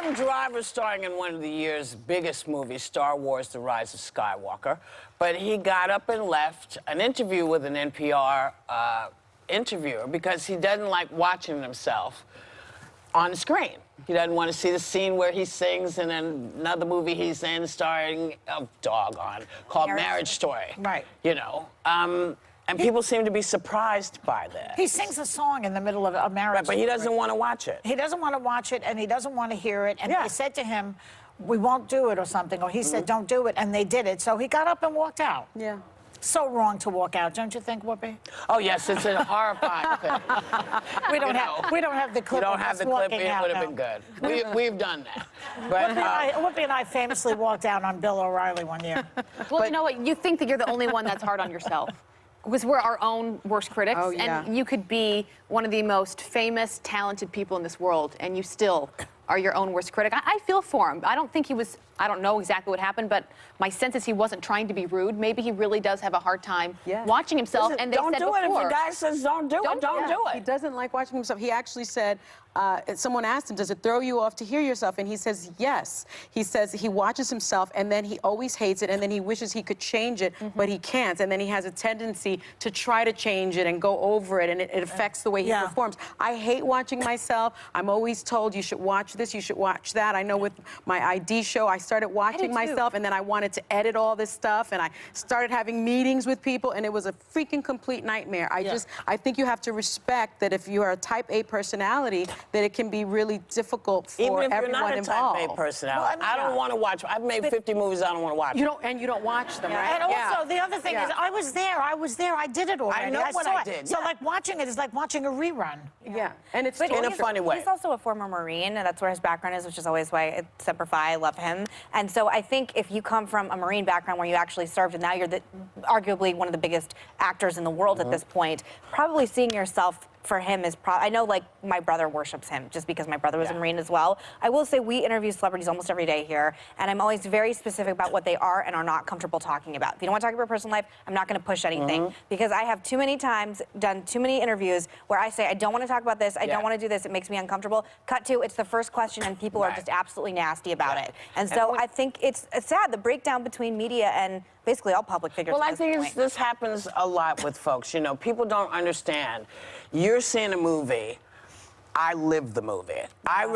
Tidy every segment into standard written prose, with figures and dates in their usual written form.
Adam Driver starring in one of the year's biggest movies, Star Wars: The Rise of Skywalker. But he got up and left an interview with an NPR interviewer because he doesn't like watching himself on the screen. He doesn't want to see the scene where he sings in another movie he's in starring a doggone called Marriage Story. Right. You know. And people seem to be surprised by that. He sings a song in the middle of a marriage. Right, but he doesn't want to watch it. He doesn't want to watch it, and he doesn't want to hear it. And they said to him, "We won't do it," or something. Or he said, "Don't do it," and they did it. So he got up and walked out. Yeah. So wrong to walk out, don't you think, Whoopi? Oh yes, it's a horrifying thing. We don't have the clip. You don't have the clip. It would have been good. We've done that. But Whoopi and I famously walked out on Bill O'Reilly one year. Well, you know what? You think that you're the only one that's hard on yourself. Because we're our own worst critics, and you could be one of the most famous, talented people in this world, and you still are your own worst critic. I feel for him. I don't think he was, I don't know exactly what happened, but my sense is he wasn't trying to be rude. Maybe he really does have a hard time watching himself. Listen, and they don't said do before, it. If the guy says don't do it, don't do it. He doesn't like watching himself. He actually said, someone asked him, does it throw you off to hear yourself? And he says, yes. He says he watches himself, and then he always hates it, and then he wishes he could change it, but he can't. And then he has a tendency to try to change it and go over it, and it affects the way he performs. I hate watching myself. I'm always told, you should watch this, you should watch that. I know with my ID show, I started watching myself, and then I wanted to edit all this stuff, and I started having meetings with people, and it was a freaking complete nightmare. I think you have to respect that if you are a type A personality, that it can be really difficult for everyone involved. Even if you're not a type A personality, I don't want to watch. I've made 50 movies I don't want to watch. You don't watch them, right? And also, the other thing is, I was there, I did it already. I know what I did. So, like, watching it is like watching a rerun. Yeah, and it's in a funny way. He's also a former Marine, and that's where his background is, which is always why it's Semper Fi, I love him. And so I think if you come from a Marine background where you actually served, and now you're arguably one of the biggest actors in the world at this point, probably seeing yourself for him is I know, like, my brother worships him just because my brother was a Marine as well. I will say we interview celebrities almost every day here, and I'm always very specific about what they are and are not comfortable talking about. If you don't want to talk about personal life, I'm not going to push anything because I have too many times done too many interviews where I say, I don't want to talk about this, I don't want to do this, it makes me uncomfortable. Cut to, it's the first question and people are just absolutely nasty about it. And so I think it's sad, the breakdown between media and basically all public figures. Well, I think this happens a lot with folks. You know, people don't understand. You're seeing a movie. I live the movie.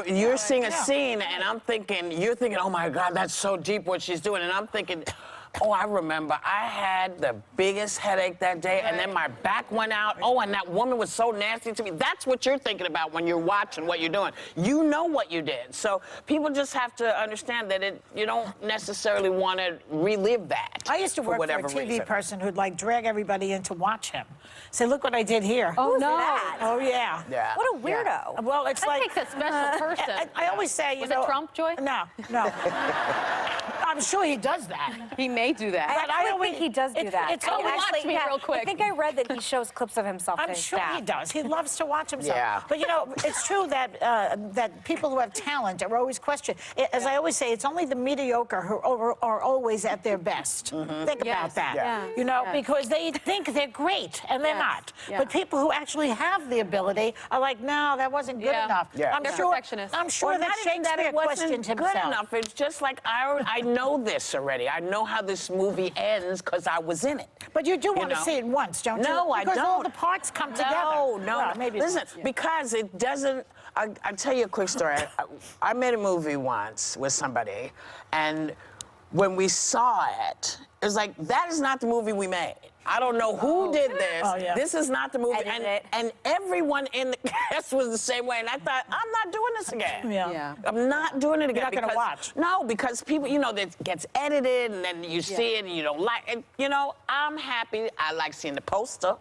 You're seeing a scene, and you're thinking, oh my God, that's so deep what she's doing, and I'm thinking, oh, I remember I had the biggest headache that day, and then my back went out. Oh, and that woman was so nasty to me. That's what you're thinking about when you're watching what you're doing. You know what you did. So people just have to understand that you don't necessarily want to relive that. I used to work for a TV person who'd, like, drag everybody in to watch him. Say, look what I did here. Oh, Who's no. That? Oh, yeah. What a weirdo. Well, it's that like... takes a special person. I always say, Was it Trump, Joy? No. I'm sure he does that. He may do that. I actually think he does do that. It's watch me real quick. I think I read that he shows clips of himself. I'm sure he does. He loves to watch himself. Yeah. But, you know, it's true that that people who have talent are always questioned. As I always say, it's only the mediocre who are always at their best. Think about that. Yeah. You know, because they think they're great, and they're not. But people who actually have the ability are like, no, that wasn't good enough. They're sure, perfectionists. I'm sure Well, that not even Shakespeare it wasn't questioned good himself. enough. It's just like, I know this already. I know how this movie ends because I was in it. But you do want to see it once, don't you? No, I don't. Because all the parts come together. No. Well, maybe listen, because it doesn't... I'll tell you a quick story. I made a movie once with somebody, and when we saw it, it was like, that is not the movie we made. I don't know who did this. This is not the movie. And everyone in the cast was the same way. And I thought, I'm not doing this again. I'm not doing it again. You're not going to watch. No, because people, you know, that gets edited, and then you see it, and you don't like it. You know, I'm happy. I like seeing the poster.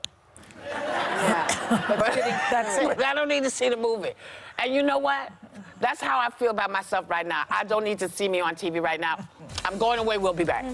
But that's it. But I don't need to see the movie. And you know what? That's how I feel about myself right now. I don't need to see me on TV right now. I'm going away. We'll be back.